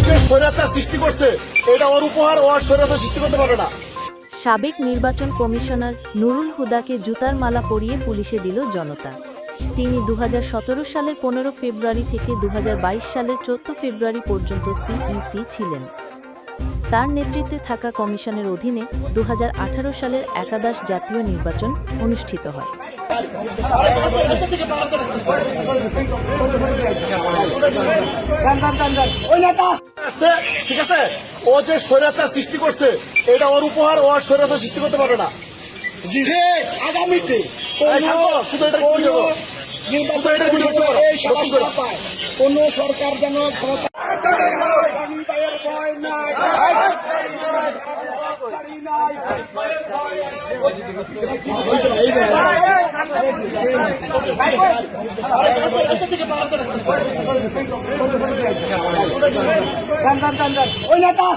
যে স্বৈরাচার সৃষ্টি করছে এটা ওর উপহার, ও আর স্বৈরাচার সৃষ্টি করতে পারবে না। সাবেক নির্বাচন কমিশনার নুরুল হুদাকে জুতার মালা পরিয়ে পুলিশে দিল জনতা। তিনি 2017 সালের 15 ফেব্রুয়ারি থেকে 2022 সালের 14 ফেব্রুয়ারি পর্যন্ত সিইসি ছিলেন। তার নেতৃত্বে থাকা কমিশনের অধীনে 2018 সালের একাদশ জাতীয় নির্বাচন অনুষ্ঠিত হয়। ঠিক আছে, ও যে স্বৈরাচার সৃষ্টি করছে এটা ওর উপহার, ও আর স্বৈরাচার সৃষ্টি করতে পারবে না। আগামীতে কোন সরকার যেন ওই নেতা